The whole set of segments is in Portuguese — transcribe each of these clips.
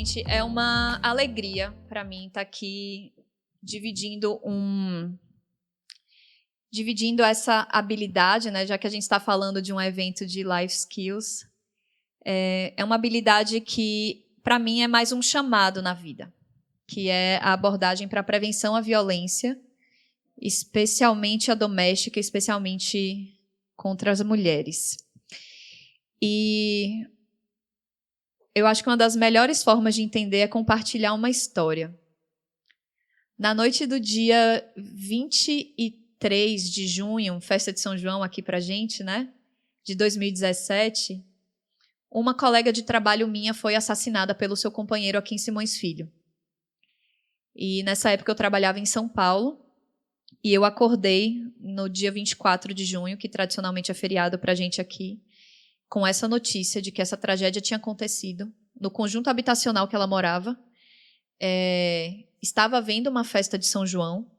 gente, é uma alegria para mim estar aqui dividindo essa habilidade, né? Já que a gente está falando de um evento de life skills, é uma habilidade que, para mim, é mais um chamado na vida, que é a abordagem para a prevenção à violência, especialmente a doméstica, especialmente contra as mulheres. E eu acho que uma das melhores formas de entender é compartilhar uma história. Na noite do dia 23 de junho, festa de São João aqui pra gente, né? De 2017, uma colega de trabalho minha foi assassinada pelo seu companheiro aqui em Simões Filho. E nessa época eu trabalhava em São Paulo e eu acordei no dia 24 de junho, que tradicionalmente é feriado pra gente aqui, com essa notícia de que essa tragédia tinha acontecido no conjunto habitacional que ela morava. Estava havendo uma festa de São João,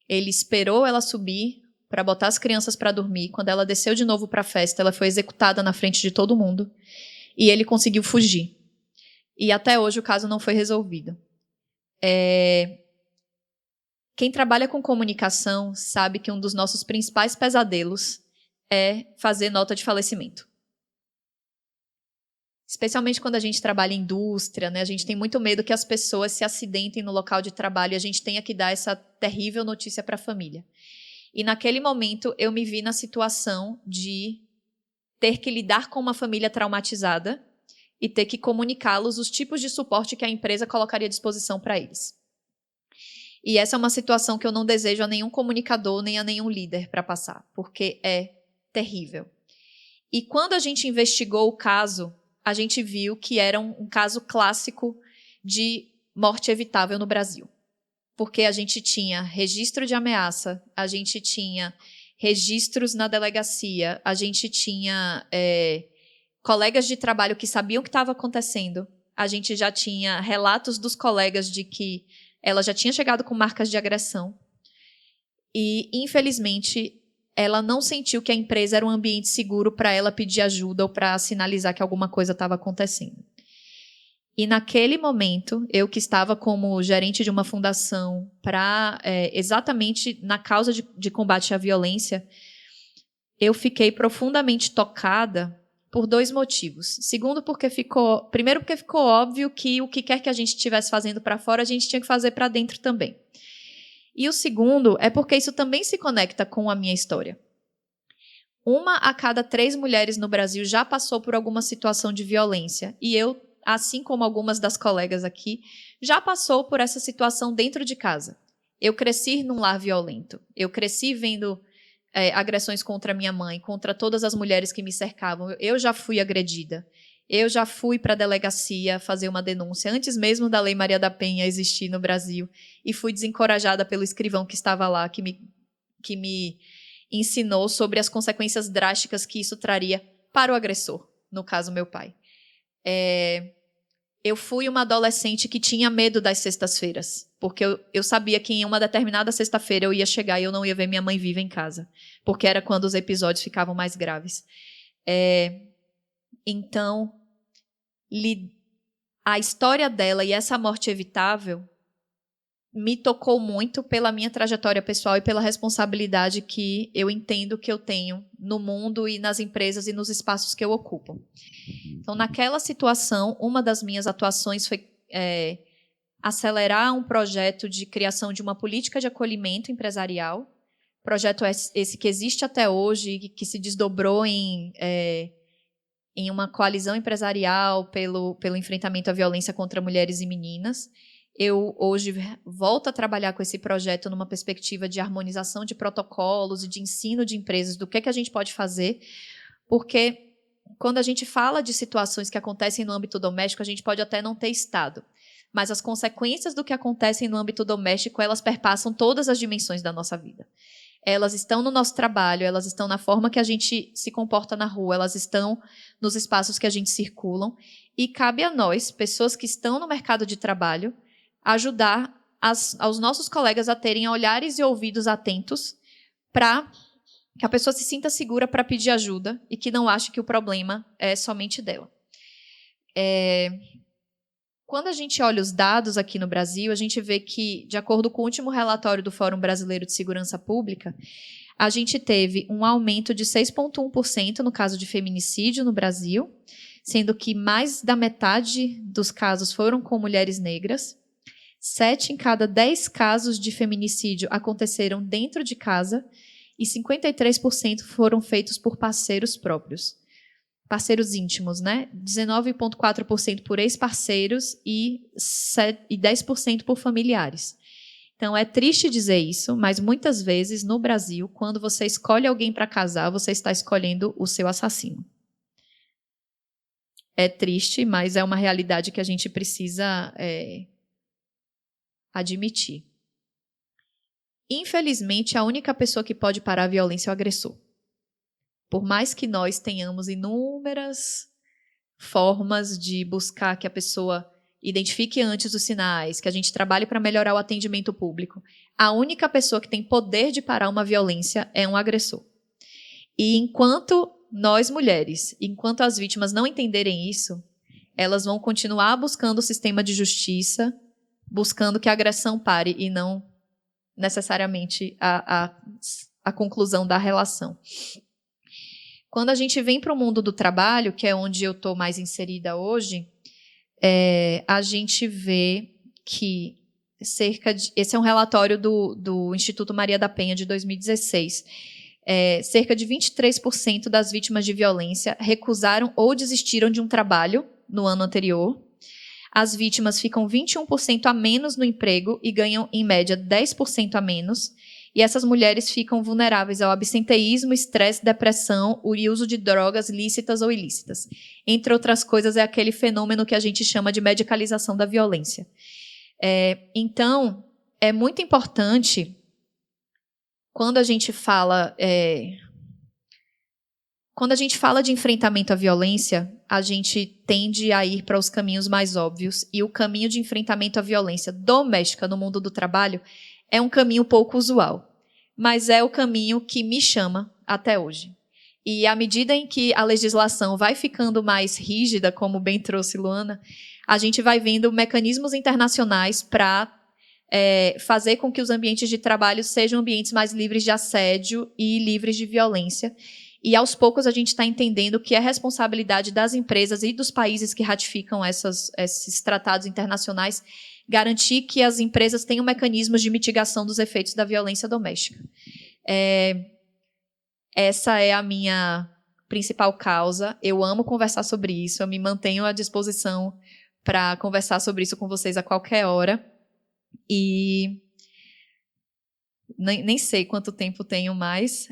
ele esperou ela subir para botar as crianças para dormir. Quando ela desceu de novo para a festa, ela foi executada na frente de todo mundo e ele conseguiu fugir. E até hoje o caso não foi resolvido. Quem trabalha com comunicação sabe que um dos nossos principais pesadelos é fazer nota de falecimento. Especialmente quando a gente trabalha em indústria, né? A gente tem muito medo que as pessoas se acidentem no local de trabalho e a gente tenha que dar essa terrível notícia para a família. E naquele momento eu me vi na situação de ter que lidar com uma família traumatizada e ter que comunicá-los os tipos de suporte que a empresa colocaria à disposição para eles. E essa é uma situação que eu não desejo a nenhum comunicador nem a nenhum líder para passar, porque é terrível. E quando a gente investigou o caso, a gente viu que era um caso clássico de morte evitável no Brasil. Porque a gente tinha registro de ameaça, a gente tinha registros na delegacia, a gente tinha colegas de trabalho que sabiam o que estava acontecendo, a gente já tinha relatos dos colegas de que ela já tinha chegado com marcas de agressão. E, infelizmente, ela não sentiu que a empresa era um ambiente seguro para ela pedir ajuda ou para sinalizar que alguma coisa estava acontecendo. E naquele momento, eu que estava como gerente de uma fundação para exatamente na causa de combate à violência, eu fiquei profundamente tocada por dois motivos. Primeiro, porque ficou óbvio que o que quer que a gente estivesse fazendo para fora, a gente tinha que fazer para dentro também. E o segundo é porque isso também se conecta com a minha história. 1 a cada 3 mulheres no Brasil já passou por alguma situação de violência. E eu, assim como algumas das colegas aqui, já passou por essa situação dentro de casa. Eu cresci num lar violento. Eu cresci vendo agressões contra minha mãe, contra todas as mulheres que me cercavam. Eu já fui agredida. Eu já fui para a delegacia fazer uma denúncia, antes mesmo da Lei Maria da Penha existir no Brasil, e fui desencorajada pelo escrivão que estava lá, que me ensinou sobre as consequências drásticas que isso traria para o agressor, no caso, meu pai. Eu fui uma adolescente que tinha medo das sextas-feiras, porque eu sabia que em uma determinada sexta-feira eu ia chegar e eu não ia ver minha mãe viva em casa, porque era quando os episódios ficavam mais graves. Então, a história dela e essa morte evitável me tocou muito pela minha trajetória pessoal e pela responsabilidade que eu entendo que eu tenho no mundo e nas empresas e nos espaços que eu ocupo. Então, naquela situação, uma das minhas atuações foi acelerar um projeto de criação de uma política de acolhimento empresarial, projeto esse que existe até hoje e que se desdobrou em uma coalizão empresarial pelo enfrentamento à violência contra mulheres e meninas. Eu hoje volto a trabalhar com esse projeto numa perspectiva de harmonização de protocolos e de ensino de empresas do que a gente pode fazer, porque quando a gente fala de situações que acontecem no âmbito doméstico, a gente pode até não ter Estado, mas as consequências do que acontecem no âmbito doméstico, elas perpassam todas as dimensões da nossa vida. Elas estão no nosso trabalho, elas estão na forma que a gente se comporta na rua, elas estão nos espaços que a gente circula, e cabe a nós, pessoas que estão no mercado de trabalho, ajudar aos nossos colegas a terem olhares e ouvidos atentos para que a pessoa se sinta segura para pedir ajuda e que não ache que o problema é somente dela. Quando a gente olha os dados aqui no Brasil, a gente vê que, de acordo com o último relatório do Fórum Brasileiro de Segurança Pública, a gente teve um aumento de 6,1% no caso de feminicídio no Brasil, sendo que mais da metade dos casos foram com mulheres negras. 7 em cada 10 casos de feminicídio aconteceram dentro de casa e 53% foram feitos por parceiros próprios. Parceiros íntimos, né? 19,4% por ex-parceiros e 10% por familiares. Então, é triste dizer isso, mas muitas vezes, no Brasil, quando você escolhe alguém para casar, você está escolhendo o seu assassino. É triste, mas é uma realidade que a gente precisa admitir. Infelizmente, a única pessoa que pode parar a violência é o agressor. Por mais que nós tenhamos inúmeras formas de buscar que a pessoa identifique antes os sinais, que a gente trabalhe para melhorar o atendimento público, a única pessoa que tem poder de parar uma violência é um agressor. E enquanto nós, mulheres, enquanto as vítimas não entenderem isso, elas vão continuar buscando o sistema de justiça, buscando que a agressão pare e não necessariamente a conclusão da relação. Quando a gente vem para o mundo do trabalho, que é onde eu estou mais inserida hoje, a gente vê que esse é um relatório do Instituto Maria da Penha de 2016. Cerca de 23% das vítimas de violência recusaram ou desistiram de um trabalho no ano anterior. As vítimas ficam 21% a menos no emprego e ganham, em média, 10% a menos. E essas mulheres ficam vulneráveis ao absenteísmo, estresse, depressão e uso de drogas lícitas ou ilícitas. Entre outras coisas, é aquele fenômeno que a gente chama de medicalização da violência. Então, é muito importante, quando a gente fala de enfrentamento à violência, a gente tende a ir para os caminhos mais óbvios. E o caminho de enfrentamento à violência doméstica no mundo do trabalho é um caminho pouco usual, mas é o caminho que me chama até hoje. E à medida em que a legislação vai ficando mais rígida, como bem trouxe Luana, a gente vai vendo mecanismos internacionais para fazer com que os ambientes de trabalho sejam ambientes mais livres de assédio e livres de violência. E, aos poucos, a gente está entendendo que é responsabilidade das empresas e dos países que ratificam esses tratados internacionais garantir que as empresas tenham mecanismos de mitigação dos efeitos da violência doméstica. Essa é a minha principal causa. Eu amo conversar sobre isso. Eu me mantenho à disposição para conversar sobre isso com vocês a qualquer hora. E nem sei quanto tempo tenho mais.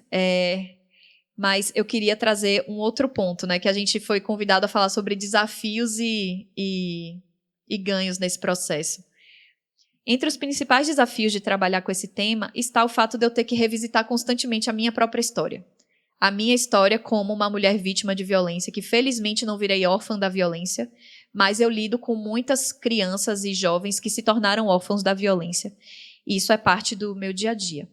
Mas eu queria trazer um outro ponto, né, que a gente foi convidado a falar sobre desafios e ganhos nesse processo. Entre os principais desafios de trabalhar com esse tema está o fato de eu ter que revisitar constantemente a minha própria história. A minha história como uma mulher vítima de violência, que felizmente não virei órfã da violência, mas eu lido com muitas crianças e jovens que se tornaram órfãos da violência. E isso é parte do meu dia a dia.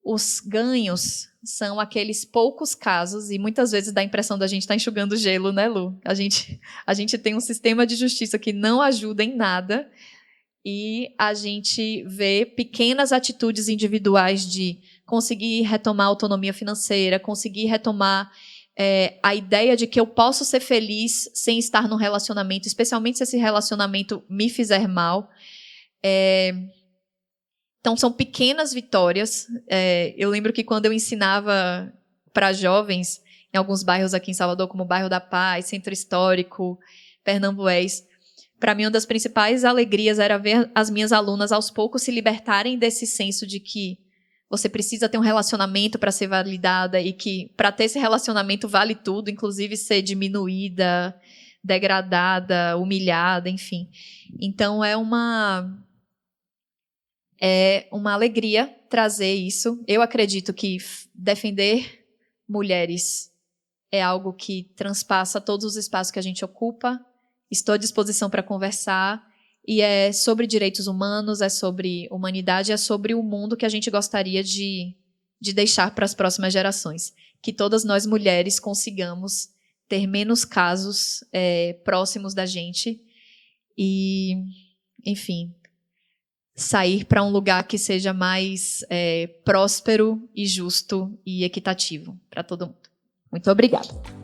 Os ganhos são aqueles poucos casos, e muitas vezes dá a impressão da gente estar enxugando gelo, né, Lu? A gente tem um sistema de justiça que não ajuda em nada, e a gente vê pequenas atitudes individuais de conseguir retomar a autonomia financeira, conseguir retomar a ideia de que eu posso ser feliz sem estar num relacionamento, especialmente se esse relacionamento me fizer mal. Então, são pequenas vitórias. Eu lembro que quando eu ensinava para jovens, em alguns bairros aqui em Salvador, como o Bairro da Paz, Centro Histórico, Pernambués, para mim, uma das principais alegrias era ver as minhas alunas, aos poucos, se libertarem desse senso de que você precisa ter um relacionamento para ser validada e que, para ter esse relacionamento, vale tudo, inclusive ser diminuída, degradada, humilhada, enfim. Então, é uma alegria trazer isso. Eu acredito que defender mulheres é algo que transpassa todos os espaços que a gente ocupa. Estou à disposição para conversar. E é sobre direitos humanos, é sobre humanidade, é sobre o mundo que a gente gostaria de deixar para as próximas gerações. Que todas nós, mulheres, consigamos ter menos casos próximos da gente e, enfim, sair para um lugar que seja mais próspero e justo e equitativo para todo mundo. Muito obrigada.